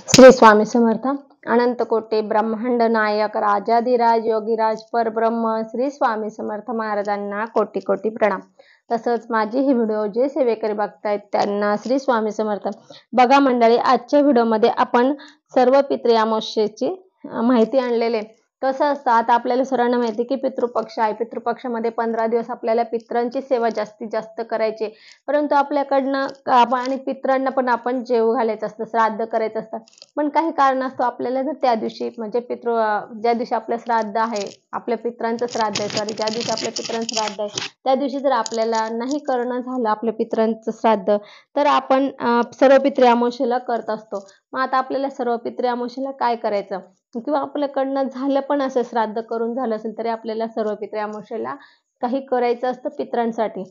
श्री स्वामी समर्थ. अनंत कोटी ब्रह्मांड नायक राजाधिराज योगीराज परब्रह्म श्री स्वामी समर्थ महाराजांना कोटी कोटी प्रणाम. तसंच माझी ही व्हिडिओ जे सेवेकरी बघतायत त्यांना श्री स्वामी समर्थ. बघा मंडळी, आजच्या व्हिडिओमध्ये आपण सर्व पितृ अमावस्येची माहिती आणलेले. कसं असतं, आता आपल्याला सर्वांना माहिती की पितृपक्ष आहे. पितृपक्षामध्ये 15 दिवस आपल्याला पितरांची सेवा जास्तीत जास्त करायची, परंतु आपल्याकडनं आणि पितरांना पण आपण जेव घालायचं असतं, श्राद्ध करायचं असतं. पण काही कारणास्तव आपल्याला जर त्या दिवशी म्हणजे ज्या दिवशी आपलं श्राद्ध आहे, आपल्या पितरांचं श्राद्ध आहे, ज्या दिवशी आपल्या पितरांचं श्राद्ध आहे त्या दिवशी जर आपल्याला नाही करणं झालं आपल्या पितरांचं श्राद्ध, तर आपण सर्व पितृ अमावस्येला करत असतो. मग आता आपल्याला सर्व पितृ अमावस्येला काय करायचं, किंवा आपल्याकडनं झालं पण असेल, श्राद्ध करून झालं असेल तरी आपल्याला सर्व पितृ अमावस्येला काही करायचं असतं पितरांसाठी.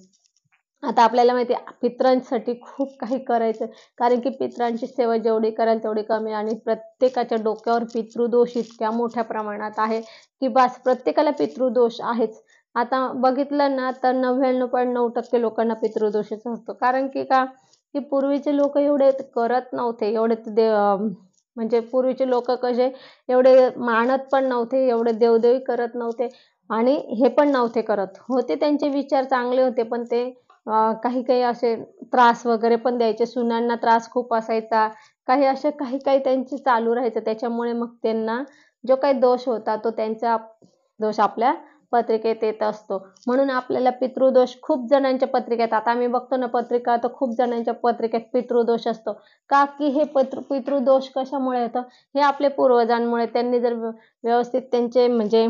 आता आपल्याला माहिती आहे पितरांसाठी खूप काही करायचं, कारण की पितरांची सेवा जेवढी कराल तेवढी कमी, आणि प्रत्येकाच्या डोक्यावर पितृदोष इतक्या मोठ्या प्रमाणात आहे की बस प्रत्येकाला पितृदोष आहेच. आता बघितलं ना तर 99.9% लोकांना पितृदोषच असतो. कारण की की पूर्वीचे लोक एवढे करत नव्हते, एवढे म्हणजे पूर्वीचे लोक कसे एवढे मानत पण नव्हते, एवढे देवदेवी करत नव्हते, आणि हे पण नव्हते करत होते. त्यांचे विचार चांगले होते, पण ते काही काही असे त्रास वगैरे पण द्यायचे, सुनांना त्रास खूप असायचा, काही असे काही काही त्यांचे चालू राहायचं. त्याच्यामुळे मग त्यांना जो काही दोष होता तो त्यांचा दोष आपल्या पत्रिकेत येत असतो. म्हणून आपल्याला पितृदोष खूप जणांच्या पत्रिकेत, आता आम्ही बघतो ना पत्रिका, तर खूप जणांच्या पत्रिकेत पितृदोष असतो. का की हे पितृदोष कशामुळे येतं, हे आपले पूर्वजांमुळे. त्यांनी जर व्यवस्थित त्यांचे म्हणजे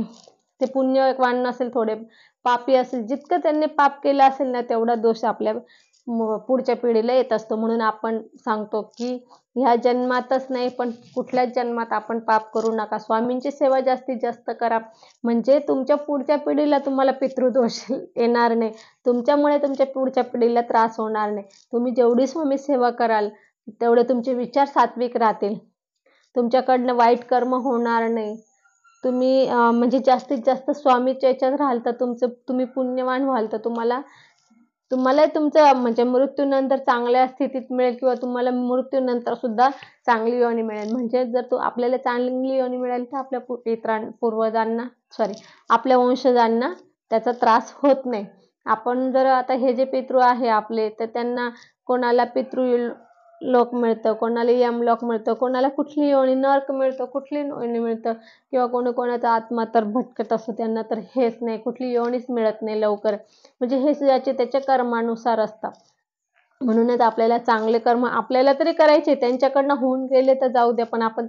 ते पुण्यवान नसेल, थोडे पापी असेल, जितकं त्यांनी पाप केलं असेल ना तेवढा दोष आपल्या पुढच्या पिढीला येत असतो. म्हणून आपण सांगतो की ह्या जन्मातच नाही पण कुठल्याच जन्मात आपण पाप करू नका, स्वामींची सेवा जास्तीत जास्त करा, म्हणजे तुमच्या पुढच्या पिढीला तुम्हाला पितृदोष येणार नाही, तुमच्यामुळे तुमच्या पुढच्या पिढीला त्रास होणार नाही. तुम्ही जेवढी स्वामी सेवा कराल तेवढे तुमचे विचार सात्विक राहतील, तुमच्याकडनं वाईट कर्म होणार नाही, तुम्ही म्हणजे जास्तीत जास्त स्वामीच्या याच्यात राहाल तर तुम्ही पुण्यवान व्हाल, तर तुम्हाला तुमचं म्हणजे मृत्यूनंतर चांगल्या स्थितीत मिळेल, किंवा तुम्हाला मृत्यूनंतर सुद्धा चांगली योनी मिळेल. म्हणजे जर आपल्याला चांगली योनी मिळेल तर आपल्या पूर्वजांना आपल्या वंशजांना त्याचा त्रास होत नाही. आपण जर आता हे जे पितृ आहे आपले, तर त्यांना कोणाला पितृ लोक मिळतं, कोणाला यमलोक मिळतं, कोणाला कुठली योनी नरक मिळतं, कुठली योनी मिळतं, किंवा कोणाचा आत्मा तर भटकत असतो त्यांना तर हेच नाही, कुठली योनीच मिळत नाही लवकर. म्हणजे हे याचे त्याच्या कर्मानुसार असतात. म्हणूनच आपल्याला चांगले कर्म आपल्याला तरी करायचे, त्यांच्याकडनं होऊन गेले तर जाऊ द्या, पण आपण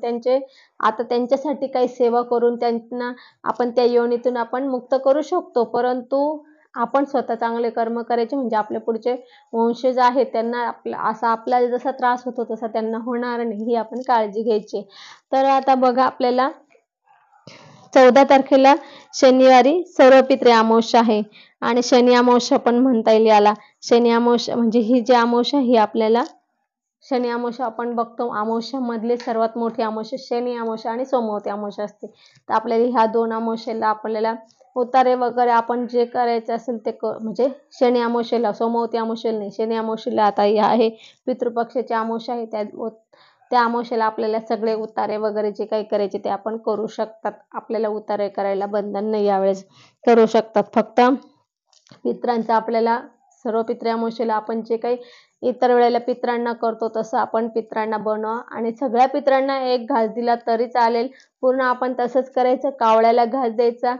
आता त्यांच्यासाठी काही सेवा करून त्यांना आपण त्या योनीतून आपण मुक्त करू शकतो. परंतु आपण स्वतः चांगले कर्म करायचे, म्हणजे आपले पुढचे वंशज आहेत त्यांना आपल्याला जसा त्रास होतो तसा त्यांना होणार नाही, ही आपण काळजी घ्यायची. तर आता बघा, आपल्याला 14 तारखेला शनिवारी सर्व पितृ अमावस्या आहे, आणि शनी अमावस्या पण म्हणता येईल याला. शनी अमावस्या म्हणजे ही जी अमावस्या ही आपल्याला शनी अमावस्या आपण बघतो, अमावस्यामधली सर्वात मोठी अमावस्या शनी अमावस्या आणि सोमवती अमावस्या असते. तर आपल्याला ह्या 2 अमावस्येला आपल्याला उतारे वगैरे आपण जे करायचं असेल ते म्हणजे शनी अमावस्येला, सोमवती अमावस्येला नाही, शनी अमावस्येला. आता ही आहे पितृपक्षाची अमावस्या आहे, त्या अमावस्येला आपल्याला सगळे उतारे वगैरे जे काही करायचे ते आपण करू शकतात. आपल्याला उतारे करायला बंधन नाही, यावेळेस करू शकतात. फक्त पितरांचा आपल्याला सर्व पितृ अमावस्येला आपण जे काही इतर वेळेला पितरांना करतो तसं आपण पितरांना बनवा, आणि सगळ्या पितरांना एक घास दिला तरी चालेल. पूर्ण आपण तसंच करायचं. कावळ्याला घास द्यायचा,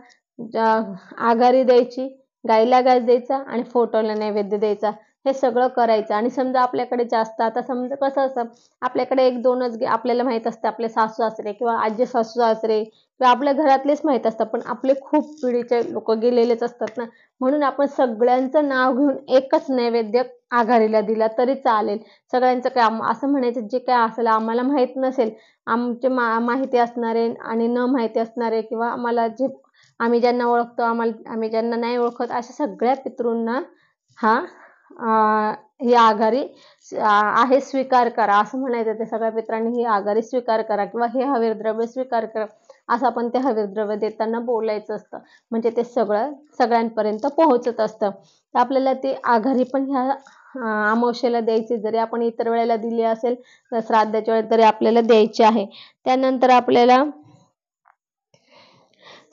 आघारी द्यायची, गाईला घास द्यायचा, आणि फोटोला नैवेद्य द्यायचा, हे सगळं करायचं. आणि समजा आपल्याकडे जास्त, आता समजा कसं असतं, आपल्याकडे 1-2च आपल्याला माहित असते, आपले सासू सासरे किंवा आजी सासू सासरे किंवा आपल्या घरातलेच माहित असतात, पण आपले खूप पिढीचे लोक गेलेलेच असतात ना. म्हणून आपण सगळ्यांचं नाव घेऊन एकच नैवेद्य आघारीला दिला तरी चालेल. सगळ्यांचं काय असं म्हणायचं, जे काय असेल आम्हाला माहित नसेल, आमचे माहिती असणारे आणि न माहिती असणारे, किंवा आम्ही ज्यांना ओळखतो, आम्ही ज्यांना नाही ओळखत, अशा सगळ्या पितृंना हा ही आघारी आहे स्वीकार करा असं म्हणायचं. ते सगळ्या पित्रांनी ही आघारी स्वीकार करा किंवा हे हवीर द्रव्य स्वीकार करा असं आपण ते हवीर द्रव्य देताना बोलायचं असतं. म्हणजे ते सगळ्यांपर्यंत पोहोचत असतं. तर आपल्याला ती आघारी पण ह्या अमावस्येला द्यायची. जरी आपण इतर वेळेला दिली असेल तर श्राद्धाच्या वेळेस तरी आपल्याला द्यायची आहे. त्यानंतर आपल्याला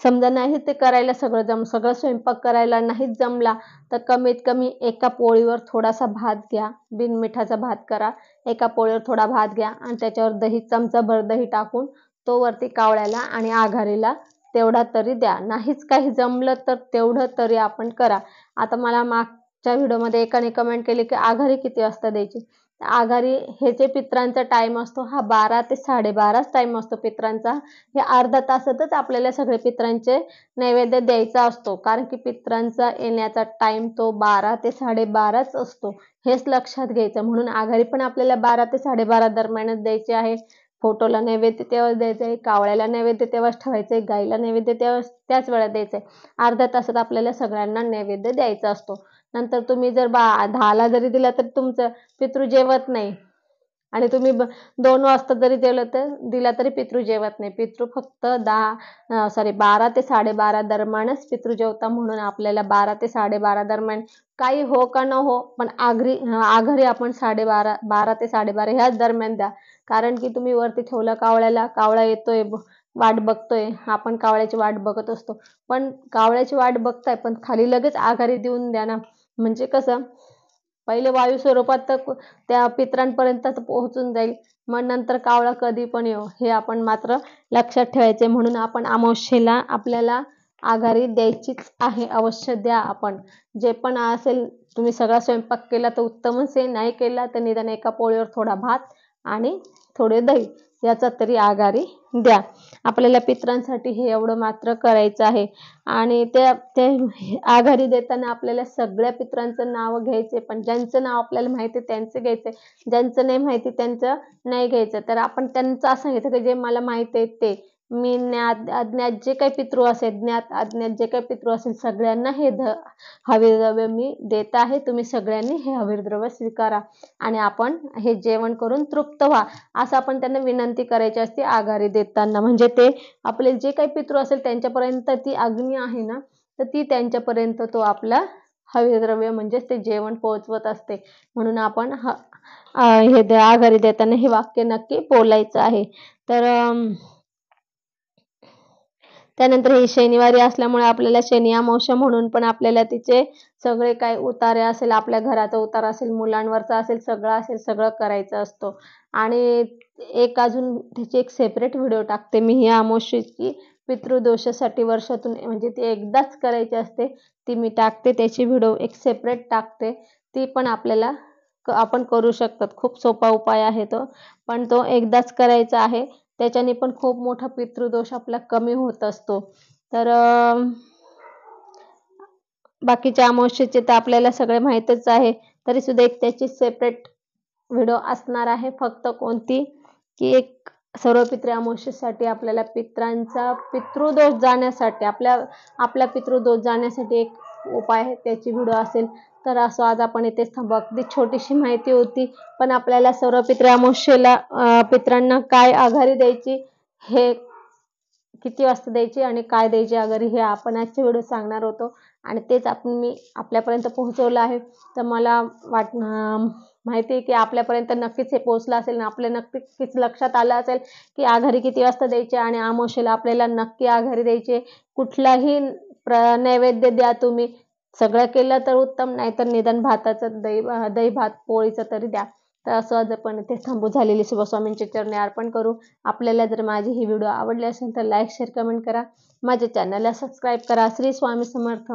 समजा नाही ते करायला सगळं स्वयंपाक करायला नाहीच जमला तर कमीत कमी एका पोळीवर थोडासा भात घ्या. बिनमिठाचा भात करा. एका पोळीवर थोडा भात घ्या आणि त्याच्यावर दही, चमचाभर दही टाकून तो वरती कावळ्याला आणि आघारीला तेवढा तरी द्या. नाहीच काही जमलं तर तेवढं तरी आपण करा. आता मला मागच्या व्हिडिओमध्ये एकाने कमेंट केली की आघारी किती वाजता द्यायची. आघारी हे जे पित्रांचा टाइम असतो हा 12 ते 12:30 टाइम असतो पित्रांचा. हे अर्धा तासातच आपल्याला सगळे पित्रांचे नैवेद्य द्यायचा असतो. कारण की पित्रांचा येण्याचा टाइम तो 12 ते 12:30च असतो. हेच लक्षात घ्यायचं. म्हणून आघारी पण आपल्याला 12 ते 12:30 दरम्यानच द्यायची आहे. फोटोला नैवेद्य तेव्हाच द्यायचं आहे, कावळ्याला नैवेद्य तेव्हाच ठेवायचं आहे, गाईला नैवेद्य त्याच वेळेला द्यायचं आहे. अर्ध्या तासात आपल्याला सगळ्यांना नैवेद्य द्यायचा असतो. नंतर तुम्ही जर 10ला जरी दिला तर तुमचं पितृ जेवत नाही आणि तुम्ही 2 वाजता जरी दिला तरी पितृ जेवत नाही. पितृ फक्त 12 ते 12:30 दरम्यानच पितृ जेवता. म्हणून आपल्याला 12 ते 12:30 दरम्यान काही हो का न हो पण आघारी आपण 12 ते 12:30 ह्याच दरम्यान द्या. कारण की तुम्ही वरती ठेवलं कावळ्याला, कावळा येतोय, वाट बघतोय. आपण कावळ्याची वाट बघत असतो. पण कावळ्याची वाट बघताय पण खाली लगेच आघारी देऊन द्या ना. म्हणजे कसं पहिले वायू स्वरूपात तर त्या पित्रांपर्यंत पोहोचून जाईल. मग नंतर कावळा कधी पण येऊ हे आपण मात्र लक्षात ठेवायचे. म्हणून आपण अमावस्येला आपल्याला आघारी द्यायचीच आहे. अवश्य द्या. आपण जे पण असेल तुम्ही सगळा स्वयंपाक केला तर उत्तमच आहे. नाही केला तर निदान एका पोळीवर थोडा भात आणि थोडे दही याचा तरी आघारी द्या. आपल्याला पित्रांसाठी हे एवढं मात्र करायचं आहे. आणि ते आघारी देताना आपल्याला सगळ्या पित्रांचं नाव घ्यायचे. पण ज्यांचं नाव आपल्याला माहिती त्यांचं घ्यायचंय. ज्यांचं नाही माहिती त्यांचं नाही घ्यायचं. तर आपण त्यांचं असं सांगितलं की जे मला माहिती आहे ते मी ज्ञात अज्ञात जे काही पितृ असेल, ज्ञात अज्ञात जे काही पितृ असेल सगळ्यांना हे हवीर द्रव्य मी देत आहे. तुम्ही सगळ्यांनी हे हवीर द्रव्य स्वीकारा आणि आपण हे जेवण करून तृप्त व्हा असं आपण त्यांना विनंती करायची असते आघारी देताना. म्हणजे ते आपले जे काही पितृ असेल त्यांच्यापर्यंत ती अग्नी आहे ना तर ती त्यांच्यापर्यंत तो आपला हवीर द्रव्य म्हणजे ते जेवण पोहोचवत असते. म्हणून आपण हे आघारी देताना हे वाक्य नक्की बोलायचं आहे. तर त्यानंतर हे शनिवारी असल्यामुळे आपल्याला शनी अमावस्या म्हणून पण आपल्याला तिचे सगळे काही उतारे असेल, आपल्या घराचा उतारा असेल, मुलांवरचा असेल, सगळं करायचं असतो. आणि एक अजून त्याची एक सेपरेट व्हिडिओ टाकते मी ही अमावस्येची पितृदोषासाठी वर्षातून म्हणजे ती एकदाच करायची असते. ती मी टाकते. त्याची व्हिडिओ एक सेपरेट टाकते. ती पण आपल्याला आपण करू शकतात. खूप सोपा उपाय आहे तो. पण तो एकदाच करायचा आहे. त्याच्याने पण खूप मोठा पितृदोष आपला कमी होत असतो. तर बाकीच्या अमावस्येचे तर आपल्याला सगळे माहीतच आहे. तरी सुद्धा एक त्याची सेपरेट व्हिडिओ असणार आहे. फक्त कोणती की एक सर्वपित्री अमावस्येसाठी आपल्याला पित्रांचा पितृदोष जाण्यासाठी आपला पितृदोष जाण्यासाठी एक उपाय आहे त्याची व्हिडिओ असेल. तर असं आज आपण इथेच थांबू. अगदी छोटीशी माहिती होती पण आपल्याला सर्वपित्री अमावस्येला पित्रांना काय आघारी द्यायची, हे किती वाजता द्यायची आणि काय द्यायची आघारी हे आपण आजच्या व्हिडिओ सांगणार होतो. आणि तेच मी आपल्यापर्यंत पोहोचवलं आहे. तर मला माहिती आहे की आपल्यापर्यंत नक्कीच हे पोहोचलं असेल आणि आपल्या नक्कीच लक्षात आलं असेल की आघारी किती वाजता द्यायची आणि अमावस्येला आपल्याला नक्की आघारी द्यायची. कुठलाही नैवेद्य द्या तुम्ही. सगळं केलं तर उत्तम, नाहीतर निदान भाताचं दही भात पोळीचं तरी द्या. तर असं आज आपण इथे थांबू. झालेली शिवस्वामींच्या चरणी अर्पण करू. आपल्याला जर माझी ही व्हिडिओ आवडली असेल तर लाईक, शेअर, कमेंट करा. माझ्या चॅनलला सबस्क्राईब करा. श्री स्वामी समर्थ.